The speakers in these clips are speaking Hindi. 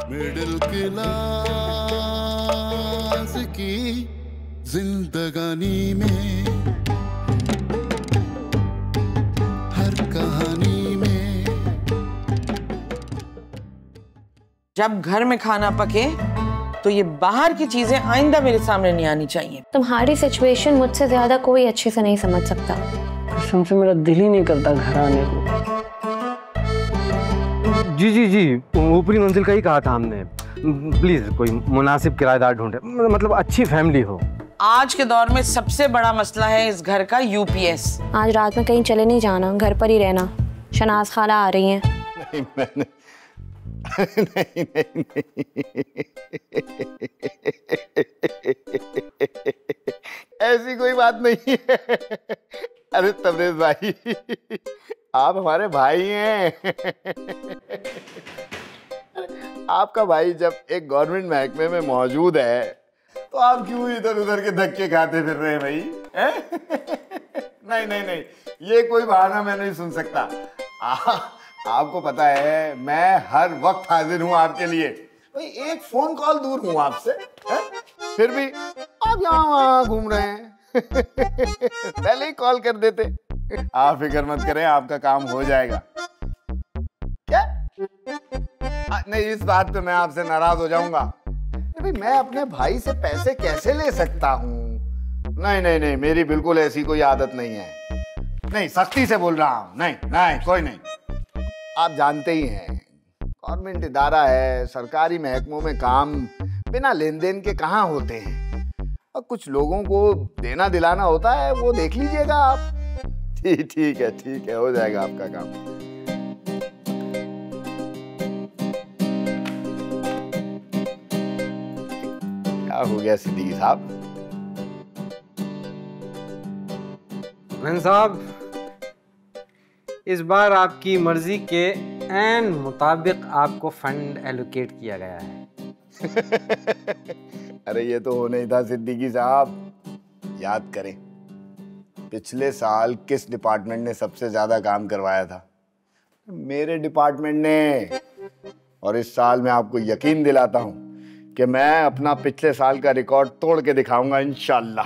मिडिल क्लास की जिंदगानी में, हर कहानी में। जब घर में खाना पके तो ये बाहर की चीजें आइंदा मेरे सामने नहीं आनी चाहिए। तुम्हारी सिचुएशन मुझसे ज्यादा कोई अच्छे से नहीं समझ सकता। कसम से मेरा दिल ही नहीं करता घर आने को। जी ऊपरी मंजिल का ही कहा था हमने। प्लीज कोई मुनासिब किराएदार ढूंढे, मतलब अच्छी फैमिली हो। आज के दौर में सबसे बड़ा मसला है इस घर का यूपीएस। आज रात में कहीं चले नहीं जाना, घर पर ही रहना। शनाज खाला आ रही हैं। नहीं मैंने नहीं। ऐसी कोई बात नहीं है। अरे तबरेज भाई, आप हमारे भाई हैं। आपका भाई जब एक गवर्नमेंट महकमे में मौजूद है तो आप क्यों इधर उधर के धक्के खाते फिर रहे हैं भाई? नहीं, ये कोई बहाना मैं नहीं सुन सकता। आपको पता है मैं हर वक्त हाजिर हूं आपके लिए। भाई एक फोन कॉल दूर हूं आपसे, फिर भी आप यहाँ वहाँ घूम रहे हैं। पहले ही कॉल कर देते। आप फिक्र मत करें, आपका काम हो जाएगा। क्या? नहीं, इस बात पे मैं आपसे नाराज हो जाऊंगा। भाई मैं अपने भाई से पैसे कैसे ले सकता हूँ? नहीं, मेरी बिल्कुल ऐसी कोई आदत नहीं है। नहीं, सख्ती से बोल रहा हूँ। नहीं, कोई नहीं। आप जानते ही हैं गवर्नमेंट इदारा है, सरकारी महकमों में काम बिना लेन देन के कहाँ होते हैं। और कुछ लोगों को देना दिलाना होता है, वो देख लीजिएगा आप। ठीक है, हो जाएगा आपका काम। क्या हो गया सिद्दीकी साहब? साहब, इस बार आपकी मर्जी के ऐन मुताबिक आपको फंड एलोकेट किया गया है। अरे ये तो होना ही था सिद्दीकी साहब। याद करें पिछले साल किस डिपार्टमेंट ने सबसे ज्यादा काम करवाया था? मेरे डिपार्टमेंट ने। और इस साल मैं आपको यकीन दिलाता हूं कि मैं अपना पिछले साल का रिकॉर्ड तोड़ के दिखाऊंगा इंशाल्लाह।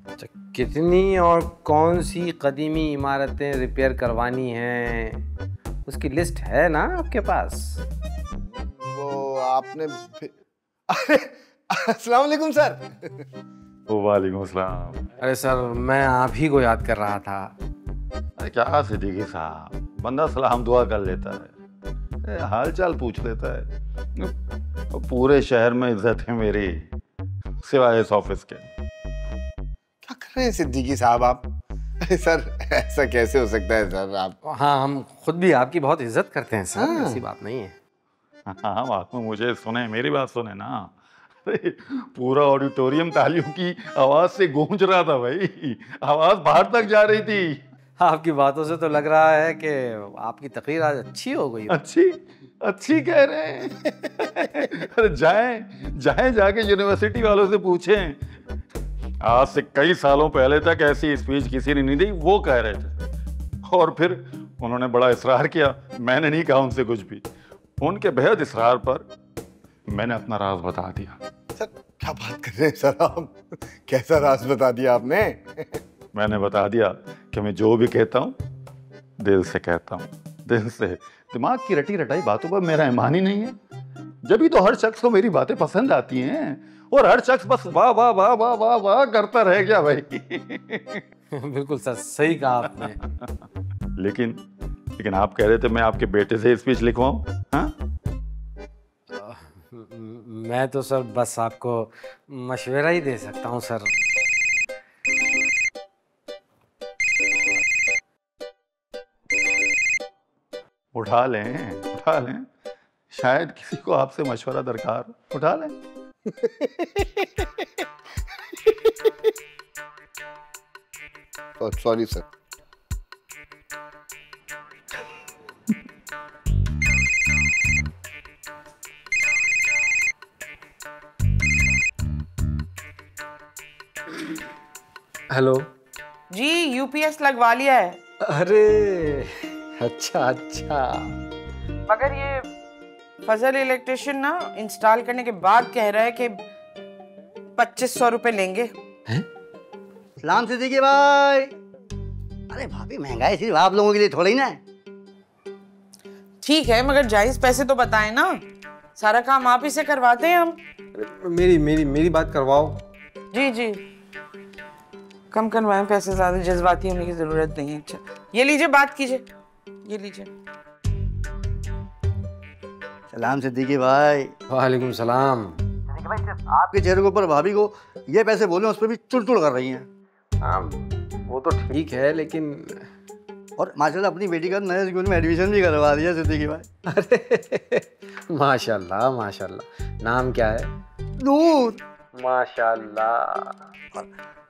अच्छा, कितनी और कौन सी कदीमी इमारतें रिपेयर करवानी हैं, उसकी लिस्ट है ना आपके पास? वो आपने अरे अस्सलाम वालेकुम सर। वालेकुम अस्सलाम। अरे सर, मैं आप ही को याद कर रहा था। अरे क्या सिद्दीकी साहब, बंदा सलाम दुआ कर लेता है, हाल चाल पूछ लेता है। पूरे शहर में इज्जत है मेरी, सिवाय इस ऑफिस के। क्या कर रहे हैं सिद्दीकी साहब आप? अरे सर, ऐसा कैसे हो सकता है सर? आप हाँ, हम खुद भी आपकी बहुत इज्जत करते हैं सर। ऐसी बात नहीं है। हाँ, बात में मुझे सुने, मेरी बात सुने ना। पूरा ऑडिटोरियम तालियों की आवाज से गूंज रहा था भाई, आवाज बाहर तक जा रही थी। आपकी बातों से तो लग रहा है कि आपकी तकरीर आज अच्छी हो गई। अच्छी कह रहे हैं। अरे जाएं जाके यूनिवर्सिटी वालों से पूछें। आज से कई सालों पहले तक ऐसी स्पीच किसी ने नहीं दी, वो कह रहे थे। और फिर उन्होंने बड़ा इसरार किया, मैंने नहीं कहा उनसे कुछ भी। उनके बेहद इसरार पर मैंने अपना राज बता दिया। सर क्या बात कर रहे हैं सर आप? कैसा राज बता दिया आपने? मैंने बता दिया कि मैं जो भी कहता हूँ दिल से कहता हूँ, दिल से। दिमाग की रटी रटाई बातों पर मेरा ईमान ही नहीं है। जब भी तो हर शख्स को मेरी बातें पसंद आती हैं और हर शख्स बस वाह वाह वाह वाह वाह वाह करता रह गया भाई। बिल्कुल सर, सही कहा आपने। लेकिन आप कह रहे थे मैं आपके बेटे से स्पीच लिखवाऊं? हाँ? मैं तो सर बस आपको मशवरा ही दे सकता हूँ सर। उठा लें, शायद किसी को आपसे मशवरा दरकार, उठा लें। Sorry sir. हेलो जी, यूपीएस लगवा लिया है। अरे अच्छा, मगर ये फजल इलेक्ट्रिशियन ना इंस्टॉल करने के बाद कह रहा है कि 2500 रुपए लेंगे। सलाम सिद्दीकी भाई। अरे भाभी महंगाई सिर्फ आप लोगों के लिए थोड़ी ना है। ठीक है मगर जायज पैसे तो बताएं ना, सारा काम आप ही से करवाते हैं हम। मेरी बात करवाओ। जी जी कम करवाएं पैसे, ज्यादा जज्बाती होने की जरूरत नहीं है। अच्छा ये लीजिए बात कीजिए, ये लीजिए। सलाम सिद्दीकी भाई। वालेकुम सलाम। सिद्दीकी भाई सिर्फ आपके चेहरे के ऊपर भाभी को ये पैसे बोले उस पर भी चुड़ कर रही हैं। हाँ वो तो ठीक है, लेकिन और माशाल्लाह अपनी बेटी का नए स्कूल में एडमिशन भी करवा दिया सिद्दीकी भाई। अरे माशाल्लाह माशाल्लाह। नाम क्या है? नूर। माशाल्लाह।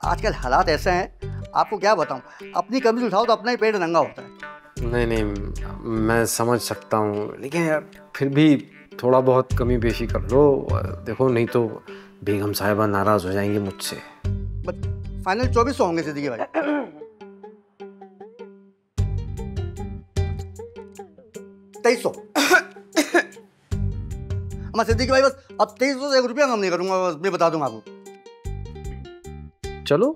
आजकल हालात ऐसे हैं, आपको क्या बताऊं, अपनी कमीज उठाओ तो अपना ही पेट नंगा होता है। नहीं मैं समझ सकता हूँ, लेकिन यार फिर भी थोड़ा बहुत कमी पेशी कर लो। देखो नहीं तो बेगम साहिबा नाराज हो जाएंगी मुझसे। बस फाइनल 2400 होंगे सिद्दीकी भाई। 2300। सिद्दीकी भाई बस अब 2300 से 1 रुपया कम नहीं करूंगा, बस मैं बता दूंगा आपको। चलो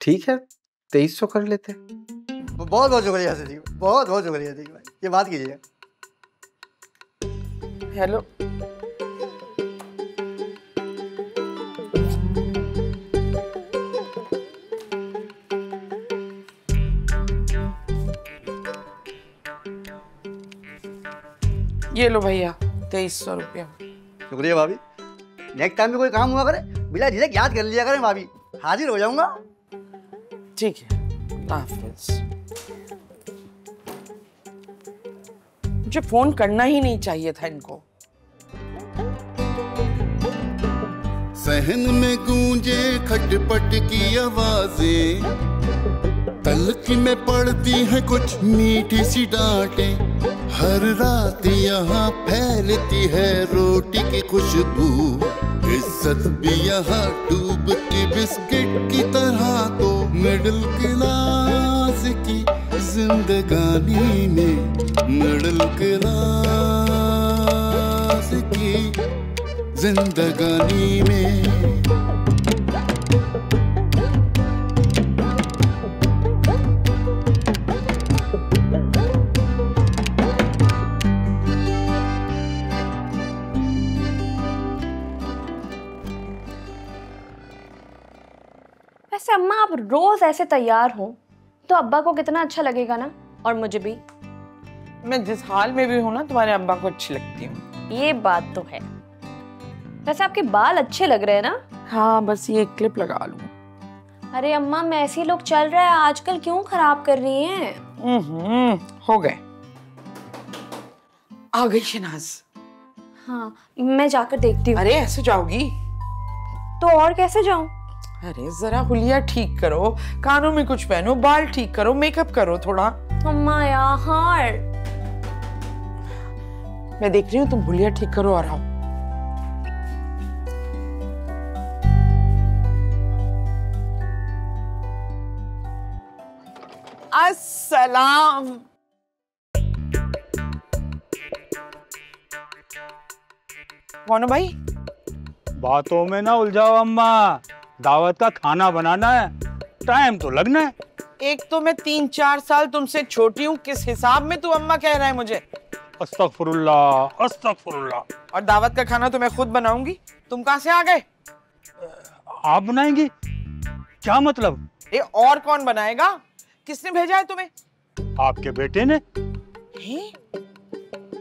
ठीक है 2300 कर लेते। बहुत बहुत शुक्रिया सिद्दीकी भाई, बहुत बहुत शुक्रिया सिद्दीकी भाई। ये बात कीजिएगा। हेलो ये लो भैया 2300 रुपया। शुक्रिया भाभी। नेक्स्ट टाइम में कोई काम हुआ करे बिला झिझक याद कर लिया करें भाभी, हाजिर हो जाऊंगा। ठीक है अल्लाह हाफिज। मुझे फोन करना ही नहीं चाहिए था इनको। सहन में गूंजे खटपट की आवाजें, तलखी में पड़ती है कुछ मीठी सी डांटें। हर रात यहाँ फैलती है रोटी की खुशबू, इज्जत भी यहाँ डूबती बिस्किट की तरह। तो मिडिल क्लास की जिंदगानी में, मिडिल क्लास की जिंदगानी में। वैसे अम्मा आप रोज ऐसे तैयार हो तो अब्बा को कितना अच्छा लगेगा ना, और मुझे भी। मैं जिस हाल में भी हूँ ना तुम्हारे अब्बा को अच्छी लगती हूँ। ये बात तो है। वैसे आपके बाल अच्छे लग रहे हैं ना। हाँ बस ये क्लिप लगा लूँ। अरे अम्मा मैसी लोग चल रहा है आजकल, क्यों खराब कर रही हैं? हो गए। आ गई शनाज। हाँ मैं जाकर देखती हूँ। अरे ऐसे जाओगी? तो और कैसे जाऊं? अरे जरा हुलिया ठीक करो, कानों में कुछ पहनो, बाल ठीक करो, मेकअप करो थोड़ा। अम्मा यार मैं देख रही हूँ, तुम हुलिया ठीक करो और आओ। अस्सलाम। कौन हो भाई? बातों में ना उलझाओ अम्मा, दावत का खाना बनाना है, टाइम तो लगना है। एक तो मैं 3-4 साल तुमसे छोटी हूँ, किस हिसाब में तू अम्मा कह रहा है मुझे? अस्तगफुरुल्लाह अस्तगफुरुल्लाह। और दावत का खाना तो मैं खुद बनाऊंगी, तुम कहाँ से आ गए? आप बनाएंगी? क्या मतलब? ए, और कौन बनाएगा? किसने भेजा है तुम्हें? आपके बेटे ने। हैं?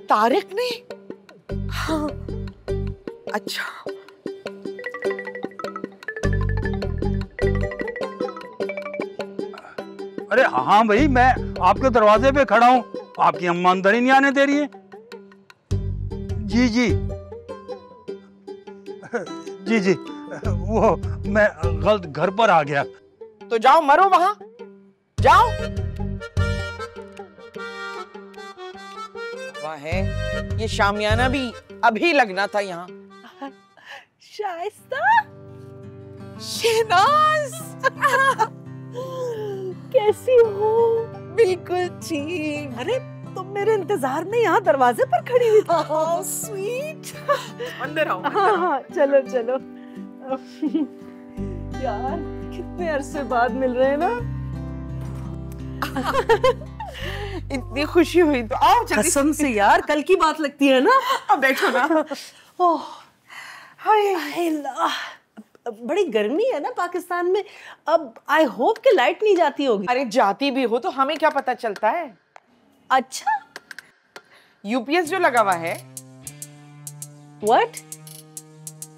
तारिक ने? हाँ अच्छा। अरे हाँ भाई, मैं आपके दरवाजे पे खड़ा हूँ, आपकी अम्मा अंदर ही नहीं आने दे रही है। जी जी जी जी, वो मैं गलत घर पर आ गया। तो जाओ मरो वहां, जाओ। वहाँ है, ये शामियाना भी अभी लगना था यहाँ। शाइस्ता, शहनाज, कैसी हो? बिल्कुल ठीक। अरे तुम मेरे इंतजार में यहाँ दरवाजे पर खड़ी हुई थी। How sweet. अंदर आओ। हाँ, चलो चलो। यार कितने अरसे बाद मिल रहे हैं ना। इतनी खुशी हुई तो आओ जल्दी। कसम से यार कल की बात लगती है ना। अब बैठो ना। ओह हाय अल्लाह, बड़ी गर्मी है ना पाकिस्तान में। अब आई होप कि लाइट नहीं जाती होगी। अरे जाती भी हो तो हमें क्या पता चलता है। अच्छा यूपीएस जो लगा हुआ है। व्हाट?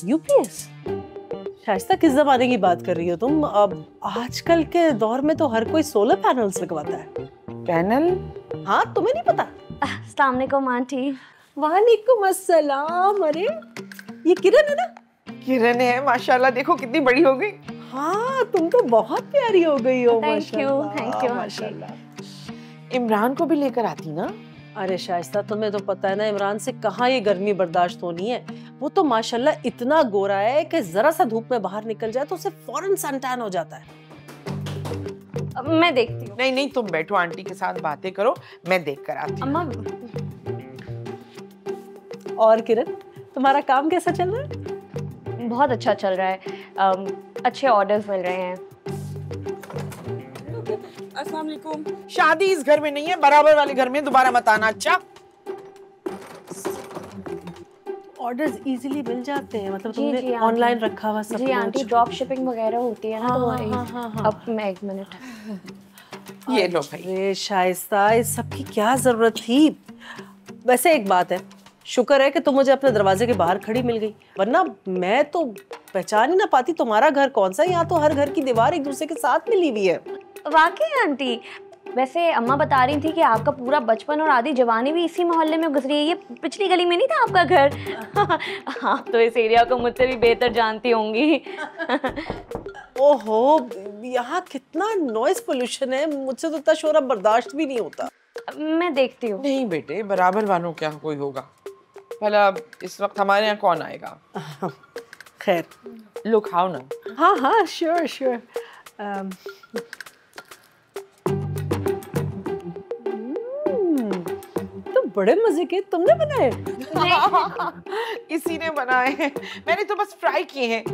यूपीएस? शाइस्ता किस जमाने की बात कर रही हो तुम? अब आजकल के दौर में तो हर कोई सोलर पैनल्स लगवाता है। पैनल? हाँ तुम्हें नहीं पता? अस्सलाम वालेकुम आंटी। वालेकुम अस्सलाम। अरे ये किरण है ना? किरण है, माशाल्लाह देखो कितनी बड़ी हो गई। हाँ तुम तो बहुत प्यारी हो गई हो। थैंक यू माशाल्लाह। इमरान को भी लेकर आती ना। अरे शाइस्ता तुम्हें तो पता है ना इमरान से कहाँ ये गर्मी बर्दाश्त होनी है। वो तो माशाल्लाह इतना गोरा है कि जरा सा धूप में बाहर निकल जाए तो उसे फौरन सनटैन हो जाता है। मैं देखती हूँ। नहीं नहीं तुम बैठो, आंटी के साथ बातें करो, मैं देख कर आती हूँ। अम्मा और किरण तुम्हारा काम कैसा चल रहा है? बहुत अच्छा चल रहा है। अच्छे ऑर्डर्स मिल रहे हैं। अस्सलाम वालेकुम। शादी इस घर में नहीं है, बराबर वाले घर में, दोबारा मत आना। अच्छा ऑर्डर्स इजीली मिल जाते हैं, मतलब जी, तुमने जी, ऑनलाइन रखा हुआ सब जी आंटी, ड्रॉप शिपिंग वगैरह होती है ना। हाँ, तो हाँ, अब मैं एक मिनट। ये लो भाई। अरे शाइस्ता इस सब की क्या जरूरत थी? वैसे एक बात है, शुक्र है कि तुम मुझे अपने दरवाजे के बाहर खड़ी मिल गई, वरना मैं तो पहचान ही ना पाती तुम्हारा घर कौन सा है। यहाँ तो हर घर की दीवार एक दूसरे के साथ मिली हुई है। वाकई आंटी, वैसे अम्मा बता रही थी कि आपका पूरा बचपन और आधी जवानी भी इसी मोहल्ले में गुजरी है। ये पिछली गली में नहीं था आपका घर? आप तो इस एरिया को मुझसे भी बेहतर जानती होंगी। ओहो, यहाँ कितना नॉइस पोल्यूशन है, मुझसे तो इतना शोर अब बर्दाश्त भी नहीं होता। मैं देखती हूँ। नहीं बेटे, बराबर वालों क्या कोई होगा। भला इस वक्त हमारे यहाँ कौन आएगा? खैर लो खाओ ना। हाँ हाँ श्योर श्योर। तो बड़े मजे के तुमने बनाए? इसी ने बनाए हैं, मैंने तो बस फ्राई किए हैं।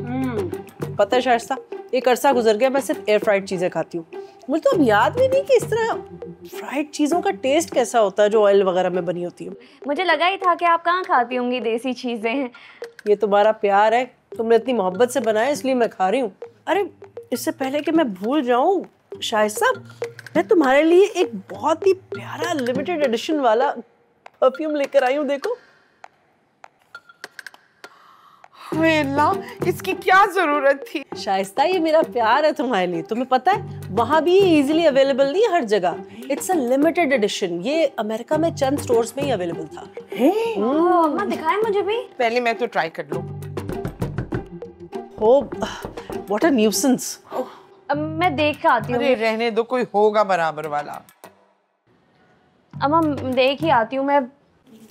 पता है शाइस्ता, एक अरसा गुजर गया मैं सिर्फ एयर फ्राइड चीजें खाती हूँ। मुझे तो अब याद भी नहीं कि इस तरह फ्राइड चीजों का टेस्ट कैसा होता है जो ऑयल वगैरह में बनी होती है। मुझे लगा ही था कि आप कहाँ खाती होंगी देसी चीजें। ये तुम्हारा प्यार है, तुमने इतनी मोहब्बत से बनाया इसलिए मैं खा रही हूँ। अरे इससे पहले कि मैं भूल जाऊं शाइस्ता, मैं तुम्हारे लिए एक बहुत ही प्यारा लिमिटेड एडिशन वाला परफ्यूम लेकर आई हूँ, देखो। हाय अल्लाह, इसकी क्या जरूरत थी? शाइस्ता ये मेरा प्यार है तुम्हारे लिए, तुम्हें पता है वहाँ भी इजीली अवेलेबल नहीं है हर जगह। इट्स अ लिमिटेड एडिशन, ये अमेरिका में चंद स्टोर्स में ही अवेलेबल था। अम्मा दिखाएं मुझे भी। पहले मैं तो ट्राई कर लूं। हो, व्हाट अ न्यूसेंस। अब मैं देख के आती हूँ। अरे रहने दो, कोई होगा बराबर वाला। अम्मा देख ही आती हूँ मैं।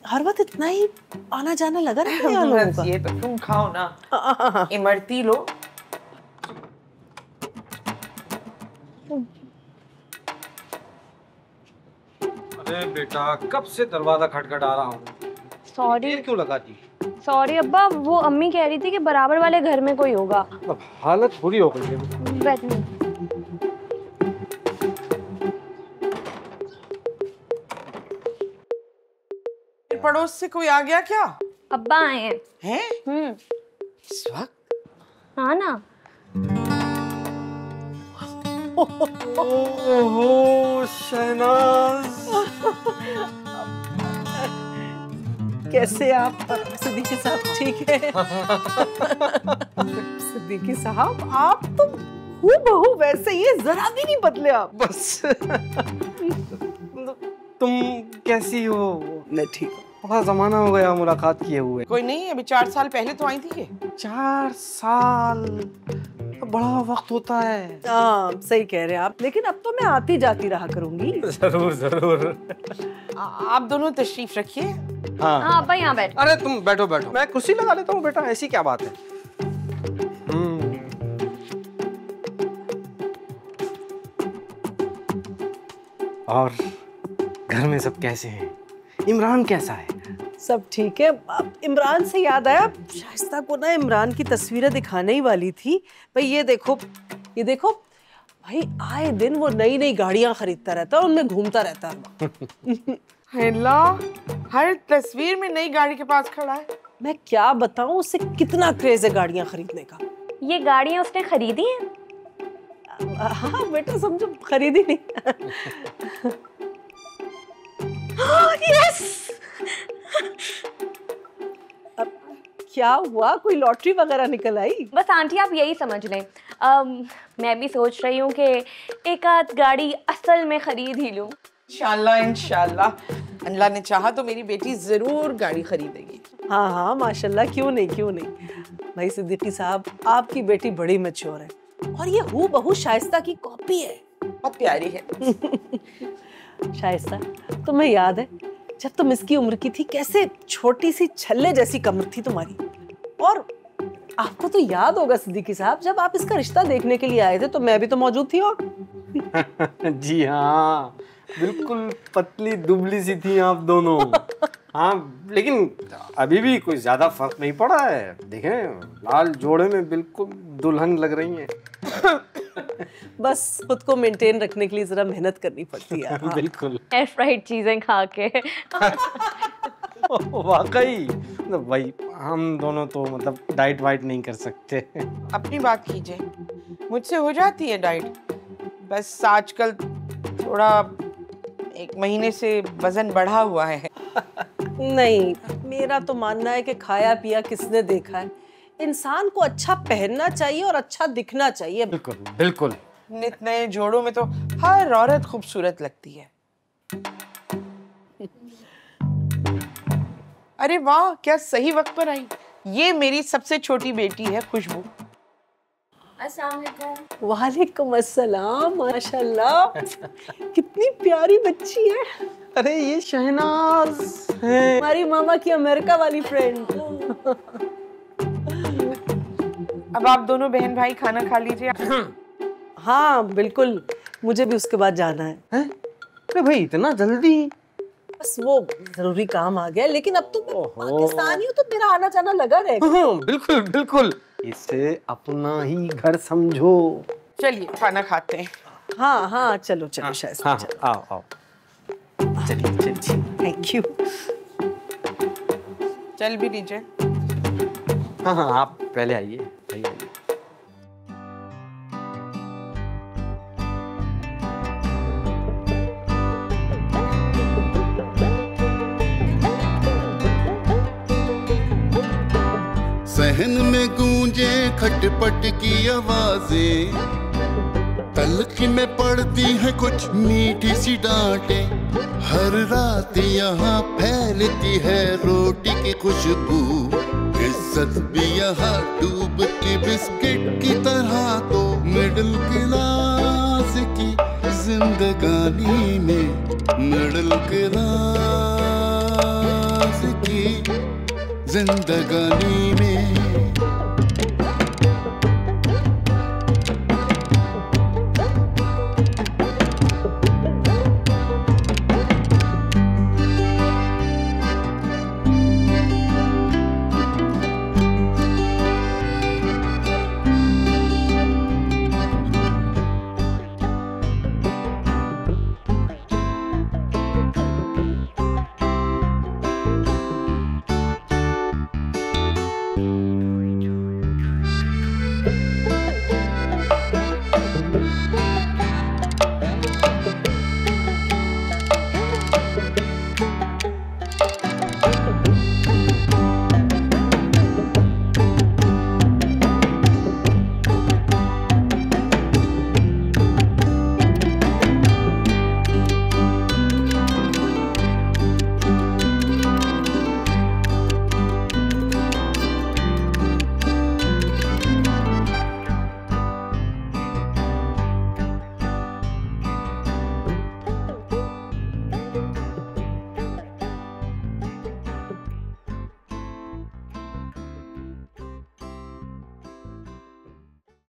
हर वक्त इतना ही आना जाना लगा रहता है यहाँ लोगों का। ये तो तुम खाओ ना। इमरती लो। अरे बेटा, कब से दरवाजा खटखटा रहा हूँ। सॉरी क्यों लगाती? सॉरी अब्बा, वो अम्मी कह रही थी कि बराबर वाले घर में कोई होगा। अब हालत बुरी हो गई है। बैठने। पड़ोस से कोई आ गया क्या? अब्बा आए हैं। हैं? इस वक्त? हाँ ना। ओहो शहनाज, कैसे आप सिद्दीकी साहब? ठीक है। सिद्दीकी साहब आप तो हूबहू वैसे ही, जरा भी नहीं बदले आप। बस तुम कैसी हो? मैं ठीक हूँ। बड़ा जमाना हो गया मुलाकात किए हुए। कोई नहीं, अभी 4 साल पहले तो आई थी ये। 4 साल बड़ा वक्त होता है। हाँ सही कह रहे हैं आप, लेकिन अब तो मैं आती जाती रहा करूंगी। जरूर जरूर। आप दोनों तशरीफ रखिए। हाँ अब्बा यहाँ बैठ। अरे तुम बैठो बैठो, मैं कुर्सी लगा लेता हूँ बेटा, ऐसी क्या बात है। और घर में सब कैसे हैं? इमरान कैसा है? सब ठीक है। अब इमरान से याद आया, शाइस्ता को ना इमरान की तस्वीरें दिखाने ही वाली थी। भाई ये देखो भाई, आए दिन वो नई नई गाड़ियां खरीदता रहता है, उनमें घूमता रहता है। हर तस्वीर में नई गाड़ी के पास खड़ा है। मैं क्या बताऊं, उससे कितना क्रेज है गाड़ियां खरीदने का। ये गाड़ियां उसने खरीदी हैं? हाँ बेटा, समझो खरीदी नहीं। यस! अब क्या हुआ, कोई लॉटरी वगैरह निकल आई? बस आंटी आप यही समझ लें। मैं भी सोच रही हूँ कि एक आध गाड़ी असल में खरीद ही लूँ। इंशाल्लाह इंशाल्लाह, अल्लाह ने चाहा तो मेरी बेटी जरूर गाड़ी खरीदेगी। हाँ हाँ माशाल्लाह, क्यों नहीं। भाई सिद्दीकी साहब, आपकी बेटी बड़ी मैच्योर है और ये हूबहू शाइस्ता की कॉपी है। बहुत प्यारी है। शाइस्ता, तुम्हें याद है जब तुम इसकी उम्र की थी, कैसे छोटी सी छल्ले जैसी कमर थी तुम्हारी। और आपको तो याद होगा सिद्दीकी साहब, जब आप इसका रिश्ता देखने के लिए आए थे तो मैं भी तो मौजूद थी। और जी हाँ, बिल्कुल पतली दुबली सी थी आप दोनों। हाँ, लेकिन अभी भी कोई ज्यादा फर्क नहीं पड़ा है। देखें, लाल जोड़े में बिल्कुल दुल्हन लग रही हैं। बस खुद को मेंटेन रखने के लिए जरा मेहनत करनी पड़ती है। हाँ। बिल्कुल। एयर फ्राइड चीजें खा के। वाकई मतलब भाई, हम दोनों तो मतलब डाइट वाइट नहीं कर सकते। अपनी बात कीजिए, मुझसे हो जाती है डाइट। बस आजकल थोड़ा 1 महीने से वजन बढ़ा हुआ है। नहीं, मेरा तो मानना है कि खाया पिया किसने देखा है। इंसान को अच्छा पहनना चाहिए और अच्छा दिखना चाहिए। बिल्कुल बिल्कुल। नित नए जोड़ों में तो हर औरत खूबसूरत लगती है। अरे वाह, क्या सही वक्त पर आई। ये मेरी सबसे छोटी बेटी है खुशबू। वालेकुम अस्सलाम। माशाल्लाह, कितनी प्यारी बच्ची है। अरे ये शहनाज है, हमारी मामा की अमेरिका वाली फ्रेंड। अब आप दोनों बहन भाई खाना खा लीजिए। हाँ बिल्कुल, मुझे भी उसके बाद जाना है। अरे भाई इतना जल्दी? बस वो जरूरी काम आ गया, लेकिन अब तो मैं पाकिस्तानी हूँ तो मेरा आना जाना लगा रहेगा। बिल्कुल बिल्कुल, इसे अपना ही घर समझो। चलिए खाना खाते हैं। हाँ हाँ चलो चलो शायद। हाँ आओ आओ, चलिए चलिए। Thank you. चल भी लीजिए। हाँ हाँ, आप पहले आइए। सहन में गूंजे खटपट की आवाजें, तलखी में पड़ती है कुछ मीठी सी डांटें। हर रात यहाँ फैलती है रोटी की खुशबू, इज्जत भी यहाँ डूबती बिस्किट की तरह। तो मिडिल क्लास की जिंदगानी में, मिडिल क्लास की जिंदगानी में